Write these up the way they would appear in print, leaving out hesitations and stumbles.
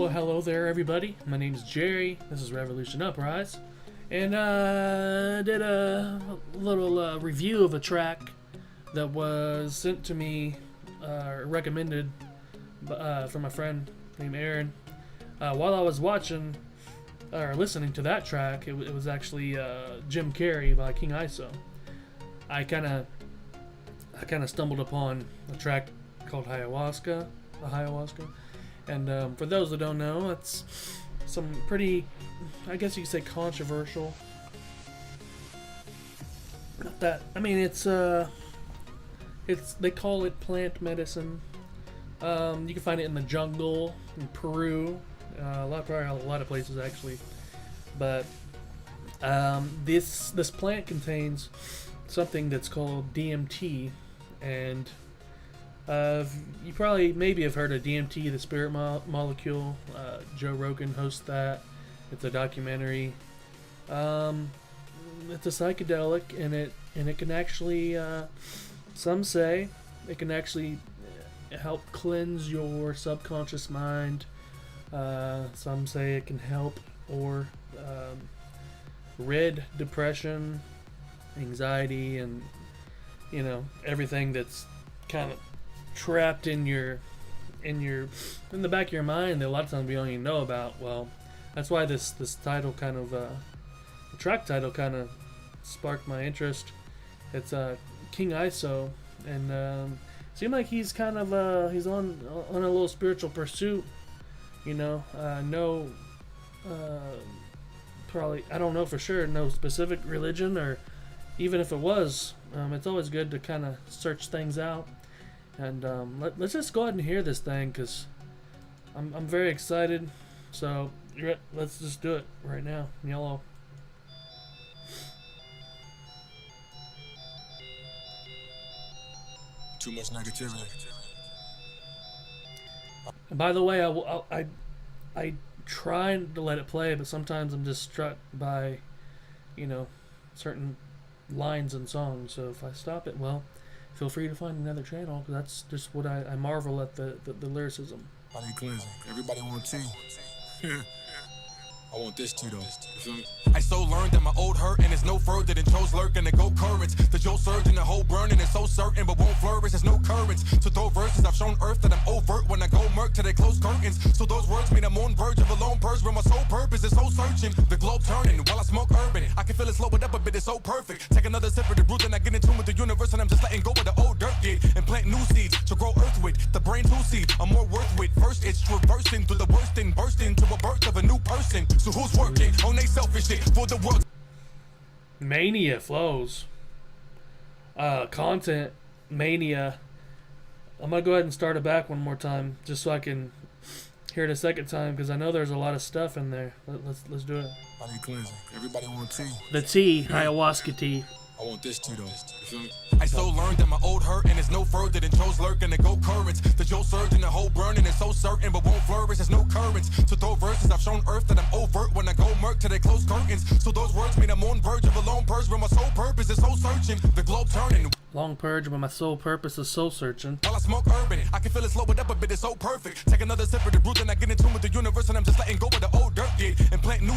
Well, hello there, everybody. My name is Jerry. This is Revolution Uprise. And I did a little review of a track that was sent to me, recommended from a friend named Aaron. While I was watching or listening to that track, it was actually Jim Carrey by King ISO. I kind of stumbled upon a track called Ayahuasca. And for those that don't know, it's some pretty, I guess you could say, controversial. Not that, I mean, it's they call it plant medicine. You can find it in the jungle in Peru, probably a lot of places actually. But this plant contains something that's called DMT, and you probably maybe have heard of DMT, the spirit molecule. Joe Rogan hosts that. It's a documentary. It's a psychedelic, and it can actually, some say, it can actually help cleanse your subconscious mind. Some say it can help or rid depression, anxiety, and everything that's kind of trapped in the back of your mind that a lot of times we don't even know about. Well, that's why this title kind of the track title kind of sparked my interest. It's King ISO, and seemed like he's kind of he's on a little spiritual pursuit. No, probably, I don't know for sure, no specific religion, or even if it was, it's always good to kind of search things out. And let's just go ahead and hear this thing, because I'm very excited. So let's just do it right now. Yellow. Too much negativity. And by the way, I try to let it play, but sometimes I'm just struck by, certain lines and songs. So if I stop it, well, feel free to find another channel, because that's just what I marvel at the lyricism. I need cleansing. Everybody want tea. I want this too, though. You feel me? I so learned that my old hurt, and it's no further than Joe's lurking to go currents. The Joe surge and the whole burning is so certain, but won't flourish. There's no currents to throw verses. I've shown earth that I'm overt when I go murk till they close curtains. So those words mean I'm on verge of a lone purge where my sole purpose is so searching. The globe turning while I smoke urban. I can feel it slow it up a bit, it's so perfect. Take another sip of the brew, then I get in tune with the universe, and I'm just letting go of the old dirt did and plant new seeds to grow earth with. The brain to seed, I'm more worth with. First it's traversing through the worst and bursting to a birth of a new person. So who's working on they selfish shit for the world? Mania flows. Content mania. I'm gonna go ahead and start it back one more time, just so I can hear it a second time, because I know there's a lot of stuff in there. Let's do it. I need cleansing. Everybody want tea. The tea, ayahuasca tea. I want this too, though. You feel me? I so learned that my old hurt, and it's no further than Joe's lurking to go currents. The Joe surge and the whole burning is so certain, but won't flourish. There's no currents to throw verses. I've shown earth that I'm overt when I go murk till they close curtains. So those words mean I'm on verge of a lone purge where my sole purpose is so searching. The globe turning. Long purge when my sole purpose is soul searching. While I smoke urban, I can feel it slow it up a bit, it's so perfect. Take another sip of the brew, then I get in tune with the universe, and I'm just letting go of the old dirt did and plant new.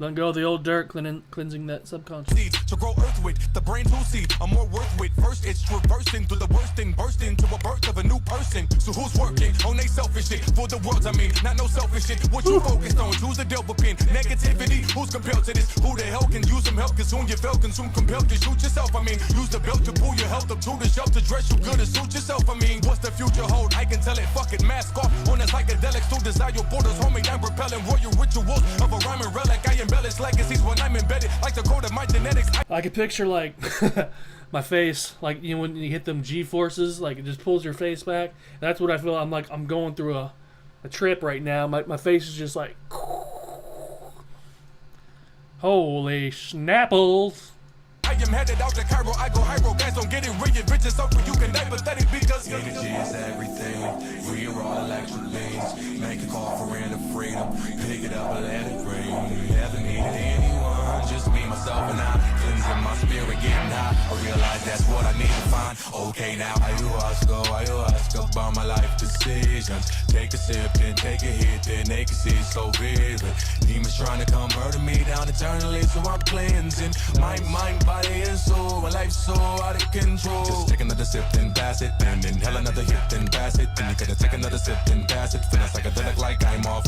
Letting go of the old dirt, cleansing that subconscious. Seeds to grow earth with, the brain to seed, I'm more worth with. First it's traversing through the worst and bursting to a birth of a new person. So who's working on they selfish shit for the world? I mean, not no selfish shit. What you focused on? Choose the devil pin. Negativity, who's compelled to this? Who the hell can use some help? Consume your felt, consume compelled to shoot yourself. I mean, use the belt to pull your health up to the shelf to dress you good and suit yourself. I mean, what's the future hold? I can tell it, fuck it, mask off on the psychedelics to desire your borders, homemade and repelling royal rituals of a rhyming relic. I embellish legacies when I'm embedded, like the code of my genetics. I can picture like my face, like when you hit them G-forces, like it just pulls your face back. And that's what I feel. I'm going through a trip right now. My face is just like, holy schnapples. I am headed out to Cairo, I go hydro, guys don't get it rich so you can die pathetic because energy is everything. We are all electric beings. Make a call for random freedom. Pick it up and let it ring. Never needed anyone, just me, myself, and I. Cleansing my spirit, getting high. I realize that's what I need to find. Oh Okay, now ayahuasca about my life decisions. Take a sip, then take a hit, then they can see it's so vivid. Demons trying to come murder me down eternally, so I'm cleansing my mind, body, and soul. My life's so out of control. Just take another sip, then pass it, and inhale another hit, then pass it. Then you gotta take another sip, then pass it. Feeling psychedelic like I'm off.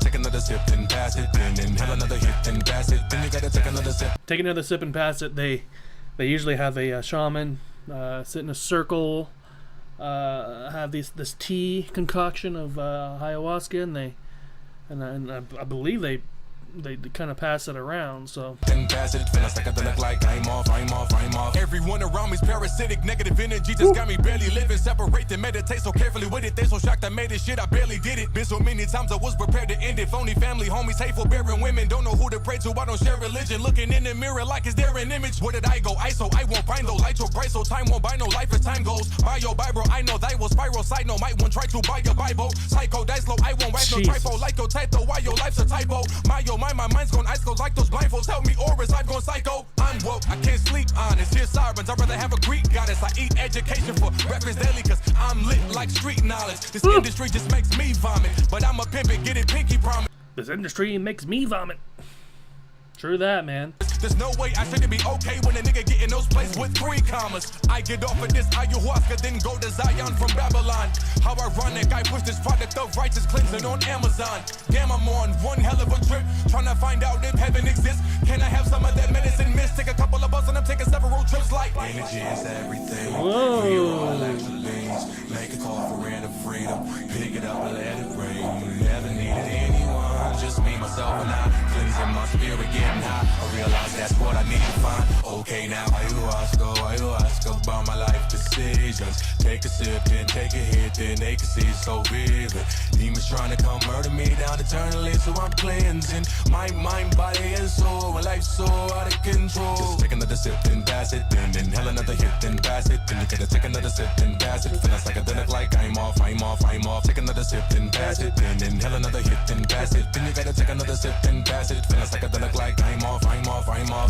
Take another sip, then pass it, then inhale another hit, then pass it. Then you gotta take another sip. Take another sip and pass it. They usually have a shaman sit in a circle, have this tea concoction of ayahuasca, and I believe they kind of pass it around. So then pass it, feeling psychedelic like I'm off. Everyone around me's parasitic, negative energy just got me barely living. Separate and meditate so carefully with it. They so shocked I made this shit, I barely did it. Been so many times I was prepared to end it. Phony family, homies, hateful, barren women. Don't know who to pray to, I don't share religion. Looking in the mirror like is there an image? Where did I go? ISO, I won't find those. Light your bright so time won't buy no life as time goes. Buy your Bible, I know thy will spiral. Side note, might want try to buy your Bible. Psycho, dice low, I won't write no typo. Like your title, why your life's a typo? My mind's gone ice cold like those blindfolds. Help me, Oris, I've gone psycho. I'm woke, I can't sleep honest. Hear sirens, I'd rather have a Greek goddess. I eat education for breakfast daily, cause I'm lit like street knowledge. This industry just makes me vomit, but I'm a pimp and get it pinky promise. This industry makes me vomit. True that, man. There's no way I shouldn't be okay when a nigga get in those places with 3 commas. I get off of this ayahuasca, then go to Zion from Babylon. How ironic, I push this product of righteous cleansing on Amazon. Damn, I'm on one hell of a trip, trying to find out if heaven exists. Can I have some of that medicine mist? Take a couple of bucks and I'm taking several trips like energy is everything. Whoa. We all electrolytes. Make a call for random freedom. Pick it up and let it rain. Never needed anyone, just me, myself, and I. Cleansing my spirit, getting high. I realize that's what I need to find. Okay, now ayahuasca about my life decisions. Take a sip, then take a hit, then they can see it's so vivid. Demons trying to come murder me down eternally, so I'm cleansing my mind, body, and soul. My life's so out of control. Just take another sip, then pass it, then inhale another hit, then pass it. Then you gotta take another sip, then pass it. Feeling psychedelic like I'm off. Take another sip, then pass it, then inhale another hit, then pass it. Then you gotta take another sip, then pass it. Feeling psychedelic like I'm off.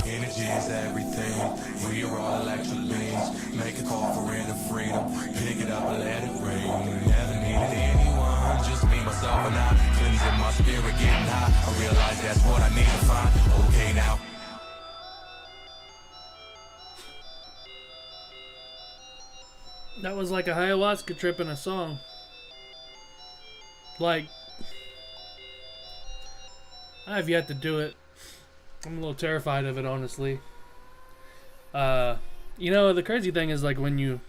Energy is everything. We are all electric beings. Make a call for random freedom. Pick it up and let it rain. Never needed anyone, just me, myself, and I. Cleansing my spirit, getting high. I realize that's what I need to find. Okay, now. That was like a ayahuasca trip in a song. Like, I have yet to do it. I'm a little terrified of it, honestly. You know, the crazy thing is, like, when you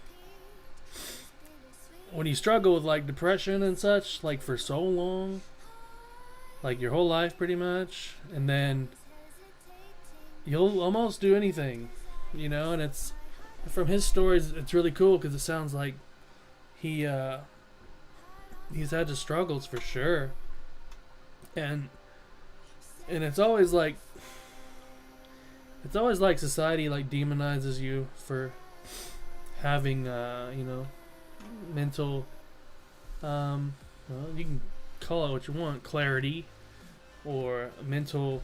struggle with, like, depression and such, like, for so long, like, your whole life, pretty much, and then you'll almost do anything, you know, and it's, from his stories, it's really cool, because it sounds like he's had his struggles, for sure, and it's always like society like demonizes you for having you know, mental well, you can call it what you want, clarity or mental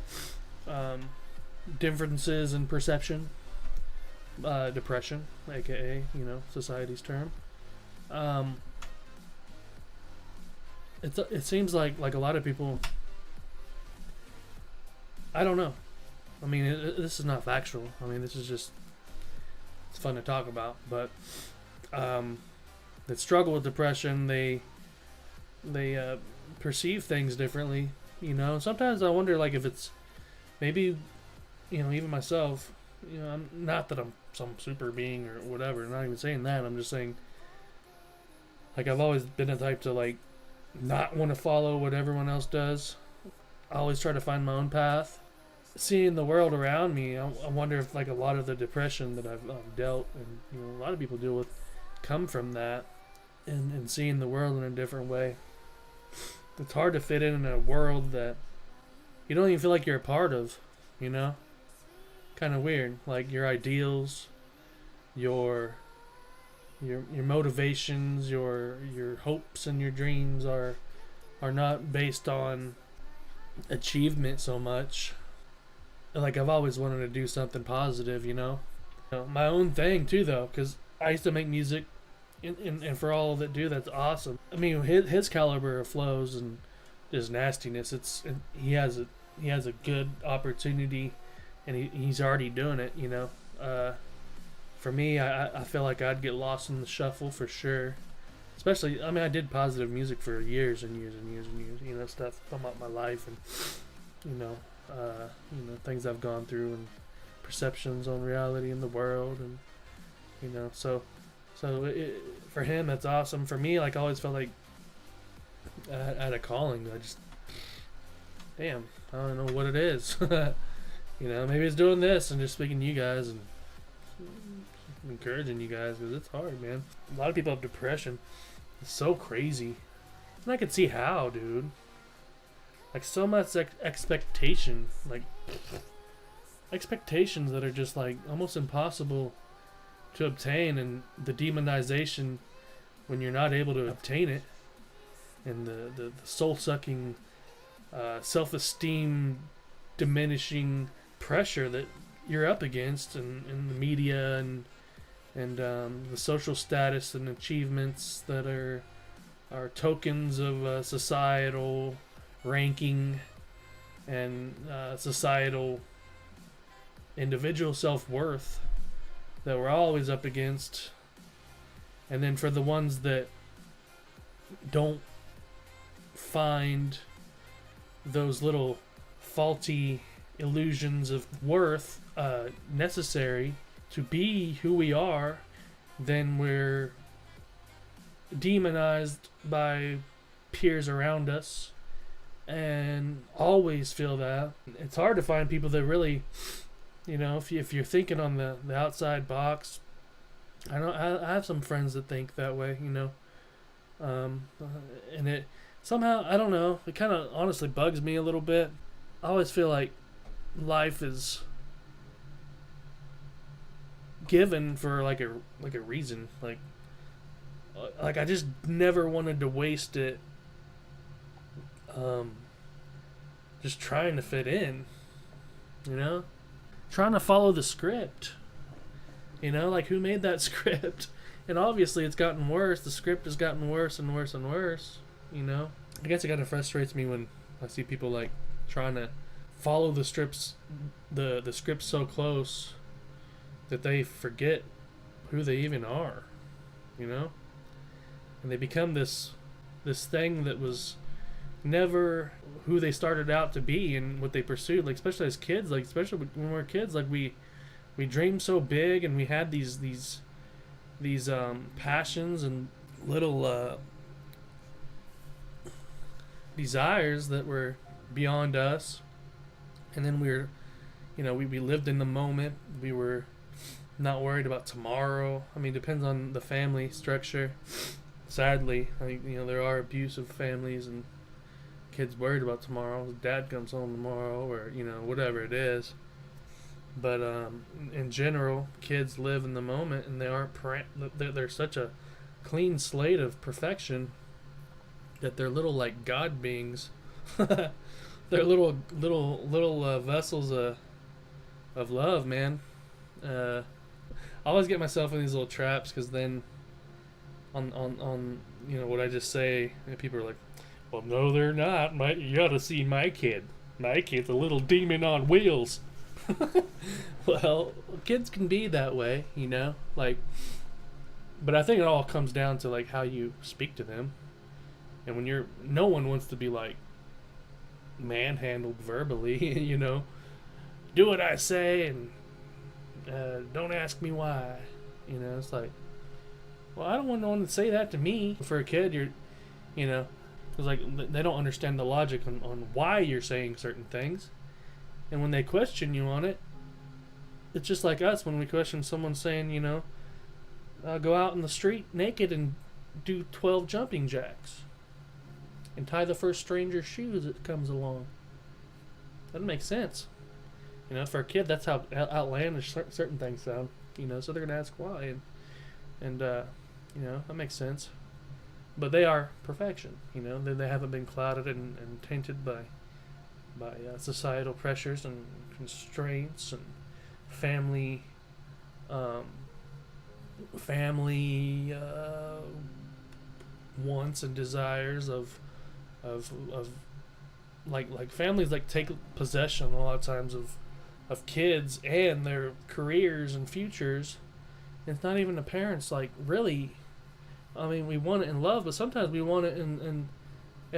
differences in perception, depression, aka, you know, society's term. It seems like a lot of people, I don't know. I mean, this is not factual. I mean, this is just, it's fun to talk about. But that struggle with depression, they perceive things differently. You know, sometimes I wonder, like, if it's maybe, you know, even myself. You know, not that I'm some super being or whatever. I'm not even saying that. I'm just saying, like, I've always been the type to, like, not want to follow what everyone else does. I always try to find my own path. Seeing the world around me, I wonder if, like, a lot of the depression that I've dealt, and, you know, a lot of people deal with, come from that, and seeing the world in a different way. It's hard to fit in a world that you don't even feel like you're a part of, you know? Kind of weird. Like, your ideals, your motivations, your hopes and your dreams are not based on achievement so much. Like, I've always wanted to do something positive, you know? My own thing too, though, because I used to make music, and for all that do, that's awesome. I mean, his caliber of flows and his nastiness, he has a good opportunity, and he's already doing it. You know, for me, I feel like I'd get lost in the shuffle for sure. Especially, I mean, I did positive music for years and years and years and years. You know, stuff about my life and things I've gone through and perceptions on reality in the world, and so for him that's awesome. For me, like, I always felt like I had a calling. I just, damn, I don't know what it is. Maybe it's doing this and just speaking to you guys and encouraging you guys, because it's hard, man. A lot of people have depression. It's so crazy, and I can see how, dude. Like, so much expectation, like expectations that are just like almost impossible to obtain, and the demonization when you're not able to obtain it, and the soul-sucking, self-esteem diminishing pressure that you're up against in the media and the social status and achievements that are tokens of societal ranking and societal individual self-worth that we're always up against. And then for the ones that don't find those little faulty illusions of worth necessary to be who we are, then we're demonized by peers around us, and always feel that. It's hard to find people that really, if you're thinking on the outside box. I have some friends that think that way, and it somehow, I don't know, it kind of honestly bugs me a little bit. I always feel like life is given for like a reason, like I just never wanted to waste it just trying to fit in, trying to follow the script, like, who made that script? And obviously it's gotten worse. The script has gotten worse and worse and worse, I guess it kind of frustrates me when I see people like trying to follow the script so close that they forget who they even are, and they become this thing that was never who they started out to be and what they pursued. Like, especially as kids, like, especially when we were kids, like, we dreamed so big, and we had these passions and little desires that were beyond us. And then we lived in the moment. We were not worried about tomorrow. I mean, it depends on the family structure. Sadly, there are abusive families and kids worried about tomorrow. Dad comes home tomorrow, or whatever it is. But in general, kids live in the moment, and they aren't. They're such a clean slate of perfection that they're little, like, god beings. They're little vessels of love, man. I always get myself in these little traps, because then on what I just say, people are like, well, no, they're not. You ought to see my kid. My kid's a little demon on wheels. Well, kids can be that way, like, but I think it all comes down to, like, how you speak to them. And when no one wants to be, like, manhandled verbally, do what I say and don't ask me why. It's like, well, I don't want no one to say that to me. For a kid, because, like, they don't understand the logic on why you're saying certain things. And when they question you on it, it's just like us when we question someone saying, go out in the street naked and do 12 jumping jacks and tie the first stranger's shoes that comes along. That makes sense. For a kid, that's how outlandish certain things sound. So they're gonna ask why, and that makes sense. But they are perfection. They haven't been clouded and tainted by societal pressures and constraints and family family wants and desires of like families like take possession a lot of times of kids and their careers and futures. It's not even the parents, like, really. I mean, we want it in love, but sometimes we want it in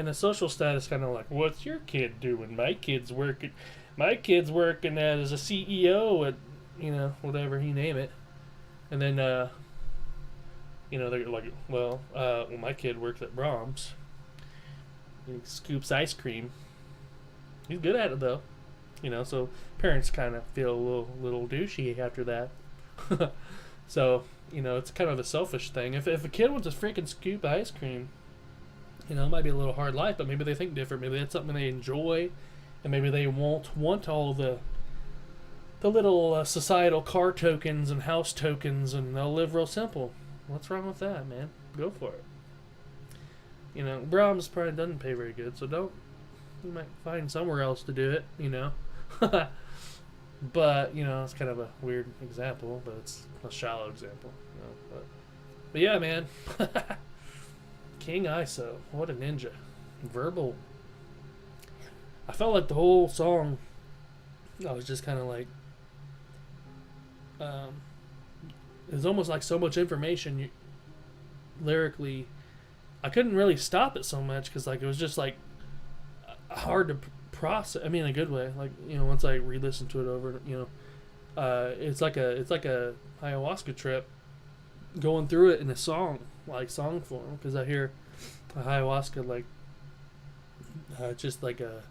a social status, kind of like, what's your kid doing? My kid's working as a CEO at, whatever you name it. And then, they're like, well, my kid works at Brahms. He scoops ice cream. He's good at it, though. So parents kind of feel a little douchey after that. So, it's kind of a selfish thing. If a kid wants to freaking scoop ice cream, it might be a little hard life, but maybe they think different. Maybe that's something they enjoy, and maybe they won't want all the little societal car tokens and house tokens, and they'll live real simple. What's wrong with that, man? Go for it. Brahms probably doesn't pay very good, so you might find somewhere else to do it, But, it's kind of a weird example, but it's a shallow example. But yeah, man. King ISO. What a ninja. Verbal. I felt like the whole song, I was just kind of like, it was almost like so much information lyrically. I couldn't really stop it so much because, like, it was just, like, hard to process. I mean, in a good way. Like, once I re-listened to it over, it's like a ayahuasca trip, going through it in a song form. Because I hear ayahuasca like just like a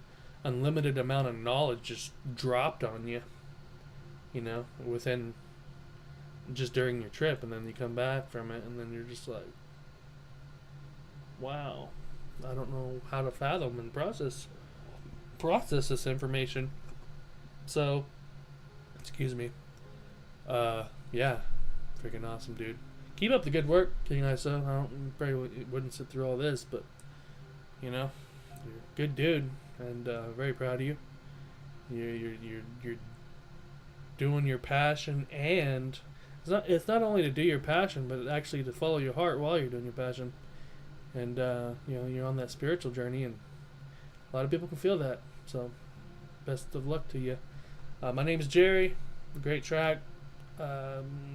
unlimited amount of knowledge just dropped on you, within just during your trip, and then you come back from it, and then you're just like, wow, I don't know how to fathom and process this information. So, excuse me. Yeah, freaking awesome, dude. Keep up the good work, King ISO. Probably wouldn't sit through all this, but you're a good dude, and very proud of you. You're doing your passion, and it's not only to do your passion, but actually to follow your heart while you're doing your passion. And you're on that spiritual journey, and a lot of people can feel that. So, best of luck to you. My name's Jerry. Great track.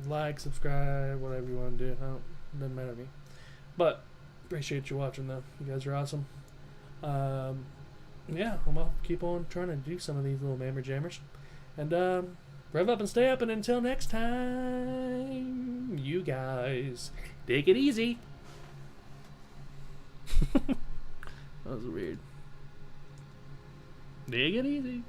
Like, subscribe, whatever you want to do. Doesn't matter to me. But appreciate you watching, though. You guys are awesome. Yeah, I'm gonna keep on trying to do some of these little mammer jammers. And rev up and stay up. And until next time, you guys take it easy. That was weird. Take it easy.